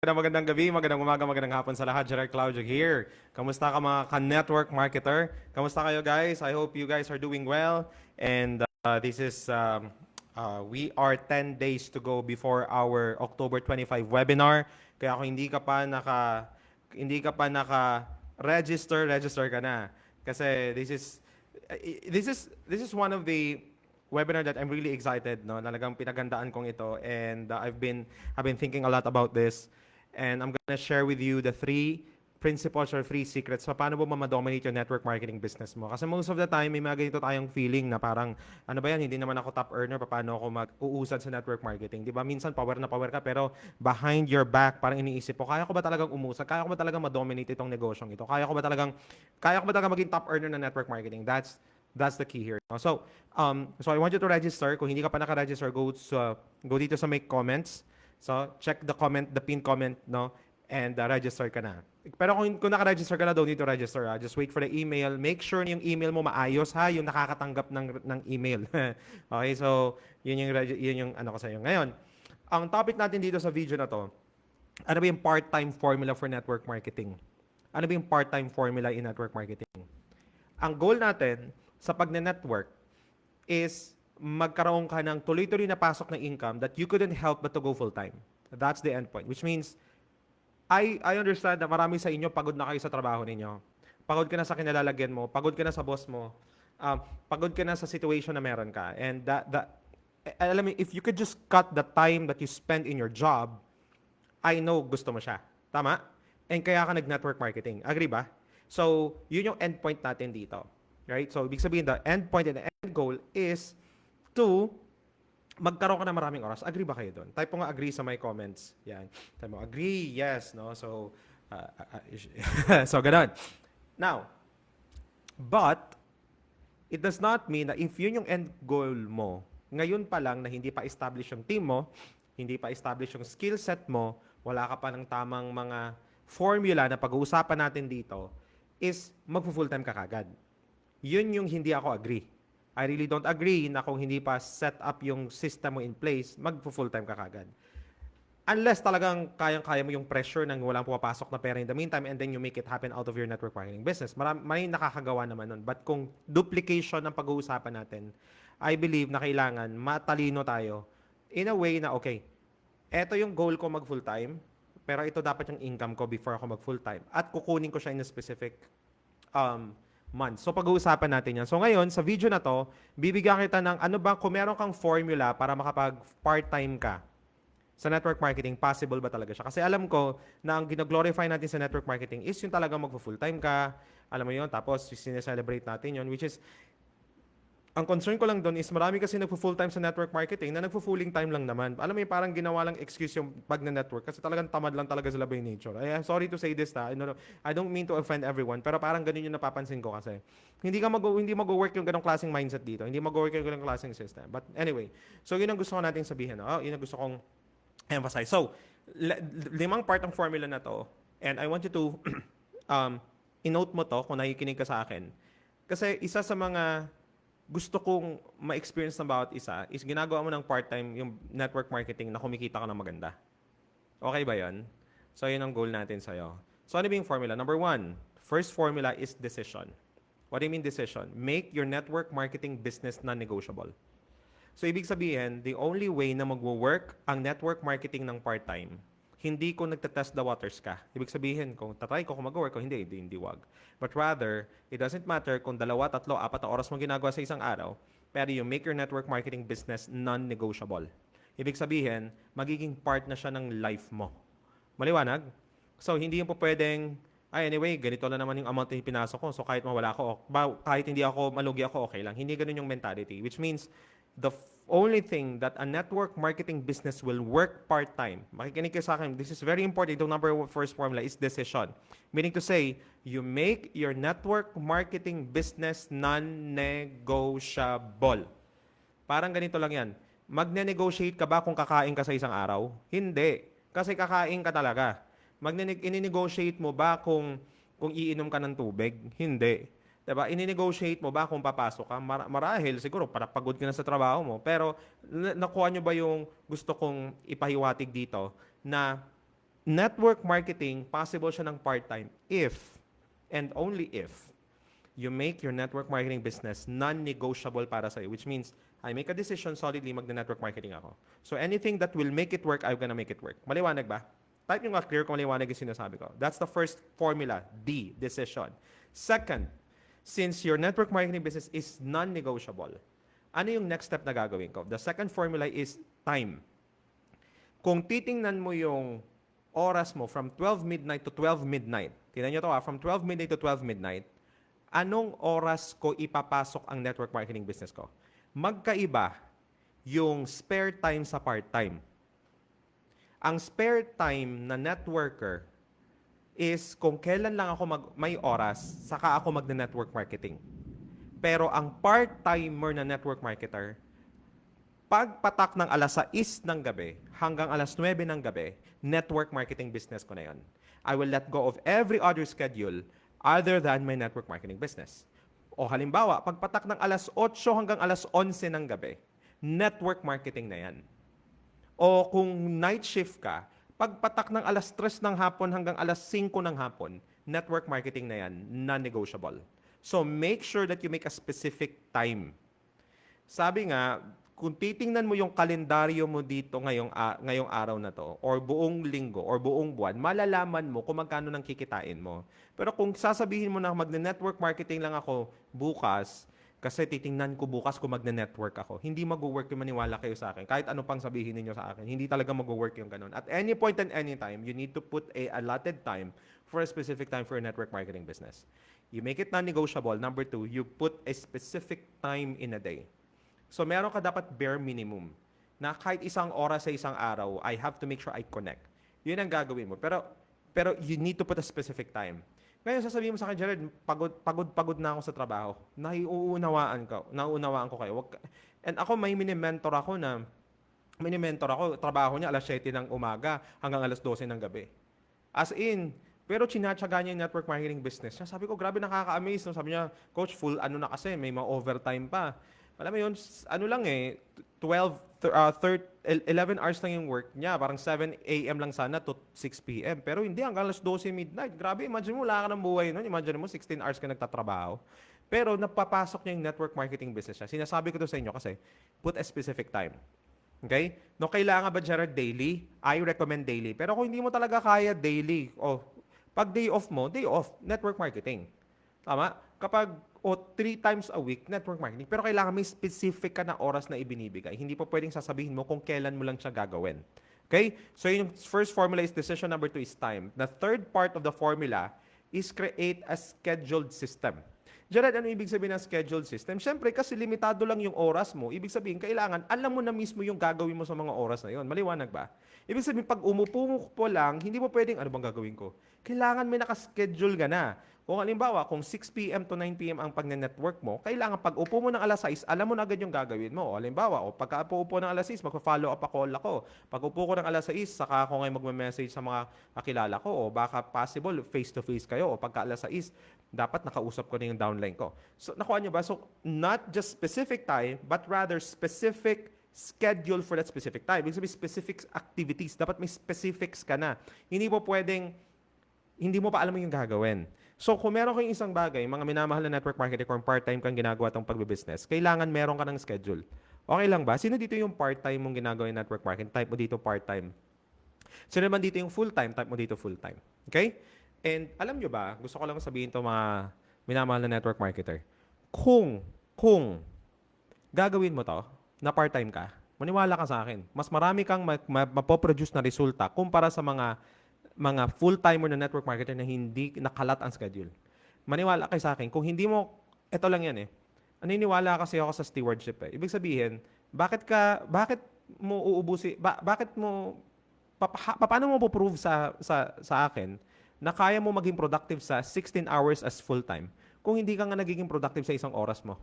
Magandang gabi, magandang umaga, magandang hapon sa lahat. Gerard Claudio here. Kamusta ka mga ka-network marketer? Kamusta kayo guys? I hope you guys are doing well. And we are 10 days to go before our October 25 webinar. Kaya kung hindi ka pa register ka na. Kasi this is one of the webinar that I'm really excited, no? Talagang pinagandaan kong ito, and I've been thinking a lot about this. And I'm gonna share with you the 3 principles or 3 secrets sa paano mo ma-dominate yung network marketing business mo. Kasi most of the time, may mga ganito tayong feeling na parang, ano ba yan, hindi naman ako top earner, paano ako mag-uusad sa network marketing? Di ba? Minsan, power na power ka, pero behind your back, parang iniisip ko, kaya ko ba talagang umusad? Kaya ko ba talagang ma-dominate itong negosyong ito? Kaya ko ba talagang maging top earner ng network marketing? That's the key here. So I want you to register. Kung hindi ka pa naka-register, go dito sa make comments. So, check the pin comment, no? And register ka na. Pero kung naka-register ka na, don't need to register. Just wait for the email. Make sure yung email mo maayos, ha? Yung nakakatanggap ng email. Okay, so, yun yung ano ko sa'yo. Ngayon, ang topic natin dito sa video na to, ano ba yung part-time formula for network marketing? Ano ba yung part-time formula in network marketing? Ang goal natin sa pag-network is magkaroon ka ng tuloy-tuloy na pasok ng income that you couldn't help but to go full-time. That's the end point. Which means, I understand na marami sa inyo pagod na kayo sa trabaho ninyo. Pagod ka na sa kinalalagyan mo, pagod ka na sa boss mo, pagod ka na sa situation na meron ka. And alam mo, if you could just cut the time that you spend in your job, I know gusto mo siya. Tama? And kaya ka nag-network marketing. Agree ba? So, yun yung end point natin dito. Right? So, ibig sabihin, the end point and the end goal is to magkaroon ka ng maraming oras. Agree ba kayo doon? Type po nga agree sa my comments. Yan. Type mo, agree, yes, no? So, so ganun. Now, but, it does not mean na if yun yung end goal mo, ngayon pa lang na hindi pa establish yung team mo, hindi pa establish yung skill set mo, wala ka pa ng tamang mga formula na pag-uusapan natin dito, is mag-full time ka kagad. Yun yung hindi ako agree. I really don't agree na kung hindi pa set up yung system mo in place, mag-full time ka kagad. Unless talagang kayang-kaya mo yung pressure ng walang pumapasok na pera in the meantime and then you make it happen out of your network marketing business. May nakakagawa naman nun. But kung duplication ang pag-uusapan natin, I believe na kailangan matalino tayo in a way na, okay, eto yung goal ko mag-full time, pero ito dapat yung income ko before ako mag-full time. At kukunin ko siya in a specific months. So pag-uusapan natin yan. So ngayon, sa video na to, bibigyan kita ng ano ba, kung meron kang formula para makapag part-time ka sa network marketing, possible ba talaga siya? Kasi alam ko na ang gina-glorify natin sa network marketing is yung talagang mag-full-time ka, alam mo yun, tapos sineselebrate natin yun, which is, ang concern ko lang doon is marami kasi nagpo-full time sa network marketing na nagpo-fulling time lang naman. Alam mo yung parang ginawa lang excuse yung pag na network kasi talagang tamad lang talaga sila by nature. I'm sorry to say this I don't mean to offend everyone, pero parang ganun yung napapansin ko kasi. Hindi mag-work yung ganong klaseng mindset dito. Hindi mag-work yung ganong klaseng system. But anyway, so yun ang gusto ko nating sabihin. Yun ang gusto kong emphasize. So, 5 part ng formula na to, and I want you to i-note mo to kung nakikinig ka sa akin. Kasi isa sa mga gusto kong ma-experience na bawat isa is ginagawa mo ng part-time yung network marketing na kumikita ka ng maganda. Okay ba yan? So, yun ang goal natin sa'yo. So, ano ba yung formula? Number 1, first formula is decision. What do you mean decision? Make your network marketing business non-negotiable. So, ibig sabihin, the only way na magwo-work ang network marketing ng part-time, hindi kung nagtatest the waters ka. Ibig sabihin, kung tatry ko kung mag-work o hindi wag. But rather, it doesn't matter kung 2, 3, 4 na oras mo ginagawa sa isang araw, pero you make your network marketing business non-negotiable. Ibig sabihin, magiging part na siya ng life mo. Maliwanag? So, hindi yung po pwedeng, anyway, ganito na naman yung amount na pinasok ko, so kahit mawala ako, kahit hindi ako malugi ako, okay lang. Hindi ganun yung mentality. Which means, the only thing that a network marketing business will work part-time, makikinig kayo sa akin, this is very important, itong first formula is decision. Meaning to say, you make your network marketing business non-negotiable. Parang ganito lang yan. Magne-negotiate ka ba kung kakain ka sa isang araw? Hindi. Kasi kakain ka talaga. Ini-negotiate mo ba kung iinom ka ng tubig? Hindi. Diba? Ini-negotiate mo ba kung papasok ka? Marahil, siguro, para pagod ka na sa trabaho mo. Pero, nakuha nyo ba yung gusto kong ipahiwatig dito na network marketing, possible siya ng part-time if and only if you make your network marketing business non-negotiable para sa'yo, which means I make a decision solidly mag-network marketing ako. So anything that will make it work, I'm gonna make it work. Maliwanag ba? Type nyo nga clear kung maliwanag yung sinasabi ko. That's the first formula, D, decision. Second, since your network marketing business is non-negotiable, ano yung next step na gagawin ko? The second formula is time. Kung titingnan mo yung oras mo from 12 midnight to 12 midnight, tingnan nyo to from 12 midnight to 12 midnight, anong oras ko ipapasok ang network marketing business ko? Magkaiba yung spare time sa part-time. Ang spare time na networker is kung kailan lang ako may oras, saka ako mag-network marketing. Pero ang part-timer na network marketer, pagpatak ng alas 6 ng gabi hanggang alas 9 ng gabi, network marketing business ko na yon. I will let go of every other schedule other than my network marketing business. O halimbawa, pagpatak ng alas 8 hanggang alas 11 ng gabi, network marketing na yan. O kung night shift ka, pagpatak ng alas 3 ng hapon hanggang alas 5 ng hapon, network marketing na yan, non-negotiable. So make sure that you make a specific time. Sabi nga, kung titingnan mo yung kalendaryo mo dito ngayong araw na to, or buong linggo, or buong buwan, malalaman mo kung magkano nang kikitain mo. Pero kung sasabihin mo na magne-network marketing lang ako bukas, kasi titingnan ko bukas kung magne-network ako, hindi mag-work yung maniwala kayo sa akin. Kahit ano pang sabihin ninyo sa akin, hindi talaga mag-work yung ganun. At any point and any time, you need to put a allotted time for a specific time for your network marketing business. You make it non-negotiable. Number 2, you put a specific time in a day. So meron ka dapat bare minimum na kahit isang oras sa isang araw, I have to make sure I connect. Yun ang gagawin mo. Pero you need to put a specific time. Ngayon sasabihin mo sa akin, Jared, pagod na ako sa trabaho. Nauunawaan ko kayo. And ako may mini-mentor ako, trabaho niya alas 7 ng umaga hanggang alas 12 ng gabi. As in, pero chinatsaga niya yung network marketing business niya. Sabi ko, grabe, nakaka-amaze. No? Sabi niya, Coach, full ano na kasi, may mga overtime pa. Alam mo yun, 11 hours lang yung work niya. Parang 7 a.m. lang sana to 6 p.m. Pero hindi, hanggang alas 12 midnight. Grabe, imagine mo, wala ka ng buhay nun. Imagine mo, 16 hours ka nagtatrabaho. Pero napapasok niya yung network marketing business niya. Sinasabi ko to sa inyo kasi, put a specific time. Okay? No, kailangan ba, Gerard, daily? I recommend daily. Pero kung hindi mo talaga kaya daily, pag day off mo, day off, network marketing. Tama? Kapag 3 times a week, network marketing. Pero kailangan may specific ka na oras na ibinibigay. Hindi pa pwedeng sasabihin mo kung kailan mo lang siya gagawin. Okay? So yung first formula is decision. Number 2 is time. The third part of the formula is create a scheduled system. Jared, ano ibig sabihin ng scheduled system? Siyempre, kasi limitado lang yung oras mo. Ibig sabihin, kailangan, alam mo na mismo yung gagawin mo sa mga oras na yon. Maliwanag ba? Ibig sabihin, pag umupo mo po lang, hindi mo pwedeng, ano bang gagawin ko? Kailangan may nakaschedule ka na. Kung halimbawa, kung 6 p.m. to 9 p.m. ang pag-network mo, kailangan pag upo mo ng alas 6, alam mo na agad yung gagawin mo. O halimbawa, pagka upo ng alas 6, magpa-follow up ako ako. Pag upo ko ng alas 6, saka ako ngayon magme-message sa mga kakilala ko. O baka possible, face-to-face kayo. O pagka alas 6, dapat nakausap ko na yung downline ko. So, nakuha nyo ba? So, not just specific time, but rather specific schedule for that specific time. Ibig sabihin, specific activities. Dapat may specifics ka na. Hindi mo pwedeng, hindi mo pa alam yung gagawin. So, kung meron kayong isang bagay, mga minamahal na network marketing kung part-time kang ginagawa itong pagbe-business, kailangan meron ka ng schedule. Okay lang ba? Sino dito yung part-time mong ginagawa yung network marketing? Type mo dito part-time. Sino naman dito yung full-time? Type mo dito full-time. Okay? And alam nyo ba, gusto ko lang sabihin ito mga minamahal na network marketer, kung gagawin mo to, na part-time ka, maniwala ka sa akin, mas marami kang mapoproduce na resulta kumpara sa mga full-timer na network marketer na hindi nakalat ang schedule. Maniwala kayo sa akin. Kung hindi mo, ito lang yan naniniwala kasi ako sa stewardship Ibig sabihin, bakit paano mo po-prove sa akin na kaya mo maging productive sa 16 hours as full-time kung hindi ka nga nagiging productive sa isang oras mo?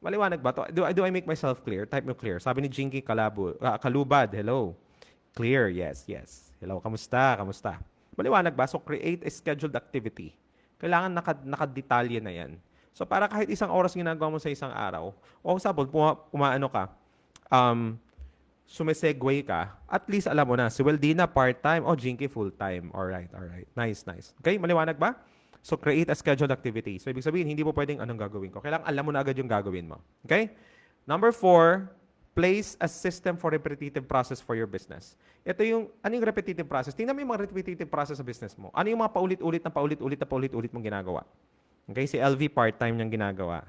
Maliwanag ba to? Do I make myself clear? Type mo clear. Sabi ni Jinky Kalubad, hello. Clear, yes. Hello, kamusta? Maliwanag ba? So, create a scheduled activity. Kailangan nakadetalye na yan. So, para kahit isang oras ginagawa mo sa isang araw, o sabon, umaano ka, sumisegue ka, at least alam mo na, si Weldina part-time, o Jinky full-time. Alright, alright. Nice, nice. Okay, maliwanag ba? So, create a scheduled activity. So, ibig sabihin, hindi mo pwedeng anong gagawin ko. Kailangan alam mo na agad yung gagawin mo. Okay? Number 4, place a system for repetitive process for your business. Ito yung, ano yung repetitive process? Tingnan mo yung mga repetitive process sa business mo. Ano yung mga paulit-ulit mong ginagawa? Okay, si LV part-time niyang ginagawa.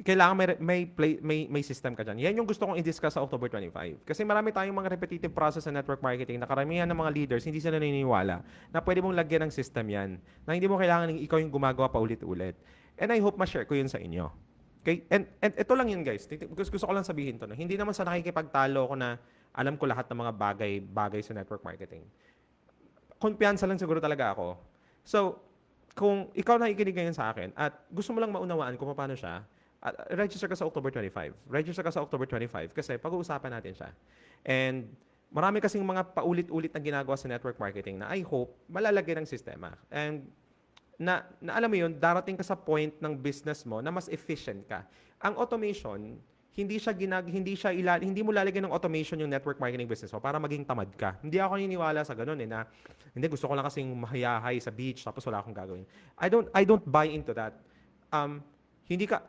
Kailangan may system ka dyan. Yan yung gusto kong i-discuss sa October 25. Kasi marami tayong mga repetitive process sa network marketing na karamihan ng mga leaders, hindi sila naniniwala na pwede mong lagyan ng system yan. Na hindi mo kailangan ikaw yung gumagawa pa ulit-ulit. And I hope ma-share ko yun sa inyo. Okay? And ito lang yun, guys. Gusto ko lang sabihin to. No? Hindi naman sa nakikipagtalo ko na alam ko lahat ng mga bagay sa network marketing. Kumpiyansa lang siguro talaga ako. So, kung ikaw nakikinig ngayon sa akin at gusto mo lang maunawaan kung paano siya, register ka sa October 25. Register ka sa October 25 kasi pag-uusapan natin siya. And marami kasing mga paulit-ulit na ginagawa sa network marketing na I hope malalagyan ng sistema. And na alam mo yun, darating ka sa point ng business mo na mas efficient ka. Ang automation, hindi mo lalagyan ng automation yung network marketing business mo para maging tamad ka. Hindi ako naniniwala sa ganun na hindi gusto ko lang kasing mahayahay sa beach tapos wala akong gagawin. I don't buy into that.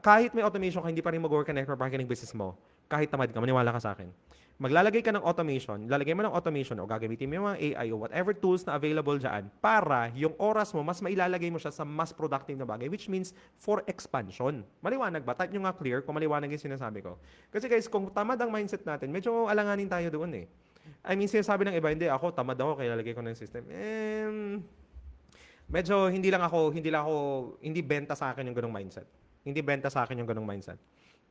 Kahit may automation ka, hindi pa rin mag-work ang network marketing business mo. Kahit tamad ka, maniwala ka sa akin. Maglalagay ka ng automation, lalagay mo ng automation o gagamitin mo yung mga AI o whatever tools na available dyan para yung oras mo, mas mailalagay mo siya sa mas productive na bagay, which means for expansion. Maliwanag ba? Type nyo nga clear kung maliwanag yung sinasabi ko. Kasi guys, kung tamad ang mindset natin, medyo alanganin tayo doon eh. I mean, sinasabi ng iba, hindi ako, tamad ako, kaya lalagay ko ng system. Medyo hindi benta sa akin yung ganong mindset. Hindi benta sa akin yung ganong mindset.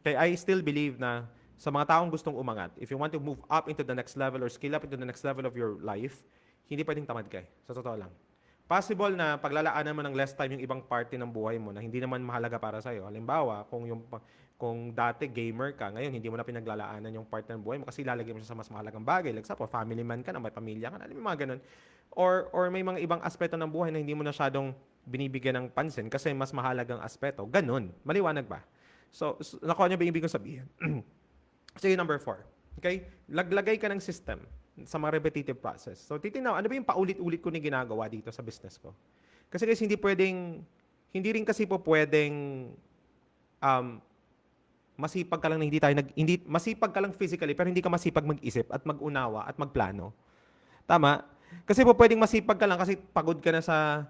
Kaya I still believe na sa mga taong gustong umangat, if you want to move up into the next level or scale up into the next level of your life, hindi pwedeng tamad ka. Sa totoo lang. Possible na paglalaanan mo ng less time yung ibang party ng buhay mo na hindi naman mahalaga para sa'yo. Halimbawa, kung dati gamer ka, ngayon hindi mo na pinaglalaanan yung part ng buhay mo kasi ilalagay mo siya sa mas mahalagang bagay. Like example, family man ka na, may pamilya ka na, alam mo mga ganun. Or may mga ibang aspeto ng buhay na hindi mo na masyadong binibigyan ng pansin kasi mas mahalagang aspeto. Ganun. Maliwanag ba? So nakuha niyo ba yung ibig kong sabihin? Sige, number 4. Okay? Laglagay ka ng system sa mga repetitive process. So titingnan, ano ba yung paulit-ulit ko ni ginagawa dito sa business ko? Kasi guys, hindi rin kasi po pwedeng masipag ka lang na masipag ka lang physically pero hindi ka masipag mag-isip at mag-unawa at magplano. Tama? Kasi po pwedeng masipag ka lang kasi pagod ka na sa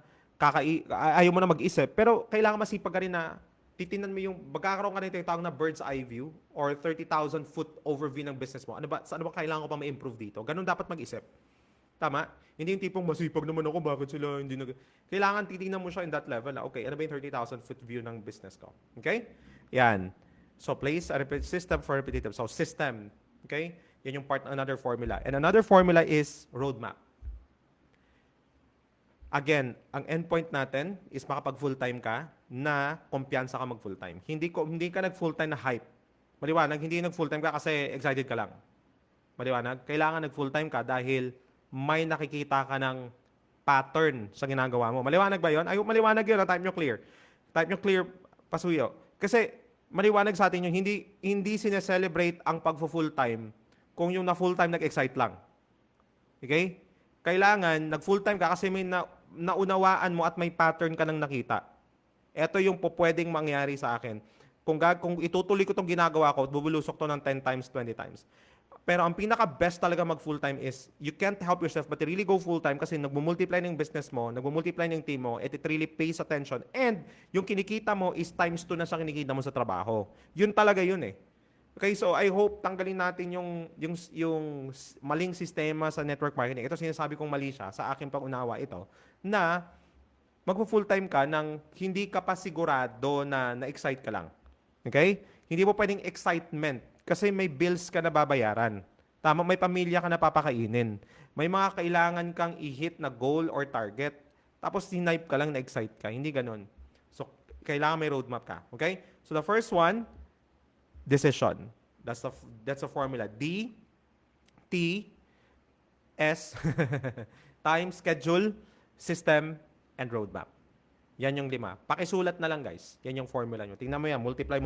ayaw mo na mag-isip, pero kailangan masipag ka rin na titingnan mo magkakaroon ka na yung tawag na bird's eye view or 30,000 foot overview ng business mo. Ano ba kailangan ko pa ma-improve dito? Ganun dapat mag-isip. Tama? Hindi yung tipong masipag naman ako, bakit sila hindi Kailangan titingnan mo siya in that level na, okay, ano ba yung 30,000 foot view ng business ko? Okay? Yan. So, place a system for repetitive. So, system. Okay? Yan yung another formula. And another formula is roadmap. Again, ang endpoint natin is makapag full-time ka na kumpiyansa ka mag full-time. Hindi ka nag full-time na hype. Maliwanag, hindi nag full-time ka kasi excited ka lang. Maliwanag, kailangan nag full-time ka dahil may nakikita ka ng pattern sa ginagawa mo. Maliwanag ba yun? Ay, maliwanag yun. Type nyo clear. Type nyo clear, pasuyo. Kasi maliwanag sa atin yung hindi sineselebrate ang pag-full-time kung yung na full-time nag-excite lang. Okay? Kailangan, nag-full-time ka kasi may naunawaan mo at may pattern ka nang nakita. Ito yung pwedeng mangyari sa akin. Kung itutuloy ko itong ginagawa ko, bubulusok to ng 10 times, 20 times. Pero ang pinaka-best talaga mag-full-time is, you can't help yourself but really go full-time kasi nagmumultiply ng business mo, nagmumultiply ng team mo, it really pays attention. And yung kinikita mo is times 2 na sa kinikita mo sa trabaho. Yun talaga yun eh. Okay, so I hope tanggalin natin yung maling sistema sa network marketing. Ito sinasabi kong mali siya sa aking pag-unawa ito, na magpo-full-time ka nang hindi ka pa sigurado na na-excite ka lang. Okay? Hindi mo pwedeng excitement kasi may bills ka na babayaran. Tama, may pamilya ka na papakainin. May mga kailangan kang i-hit na goal or target. Tapos sinipe ka lang, na-excite ka. Hindi ganun. So, kailangan may roadmap ka. Okay? So, the first one, decision. That's the formula. D, T, S, time, schedule, system, and roadmap. Yan yung 5. Pakisulat na lang guys. Yan yung formula nyo. Tingnan mo yan. Multiply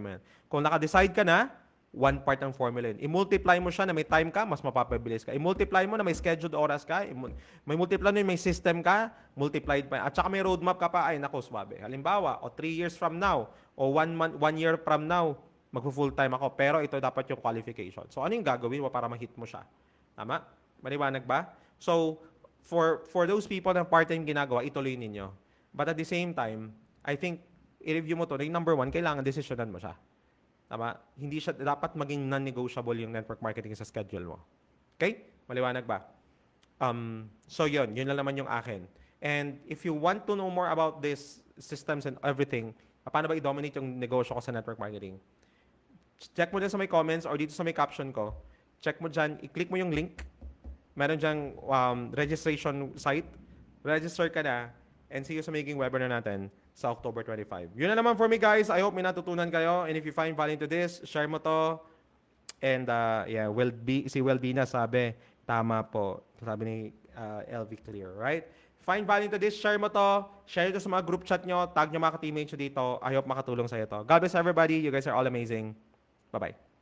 mo yan. Kung naka-decide ka na, one part ng formula yun. I-multiply mo siya na may time ka, mas mapapabilis ka. I-multiply mo na may scheduled oras ka, may multiply mo may system ka, multiplied pa. At saka may roadmap ka pa, ay naku, swabe. Halimbawa, o 3 years from now, o 1 year from now, magpo-full time ako. Pero ito dapat yung qualification. So ano yung gagawin mo para ma-hit mo siya? Tama? Maliwanag ba? So, for those people na part-time ginagawa, ituloy ninyo. But at the same time, I think, i-review mo to, yung number 1, kailangan desisyonan mo siya. Tama? Hindi siya, dapat maging non-negotiable yung network marketing sa schedule mo. Okay? Maliwanag ba? So yun lang naman yung akin. And if you want to know more about these systems and everything, paano ba i-dominate yung negosyo ko sa network marketing? Check mo dyan sa may comments or dito sa may caption ko. Check mo dyan, i-click mo yung link. Meron dyan registration site. Register ka na and see you sa magiging webinar natin sa October 25. Yun na naman for me, guys. I hope may natutunan kayo. And if you find value to this, share mo to. And yeah, si Welbina sabi, tama po. Sabi ni LV Clear, right? Find value to this, share mo to. Share ito sa mga group chat nyo. Tag nyo mga teammates nyo dito. I hope makatulong sa ito. God bless everybody. You guys are all amazing. Bye-bye.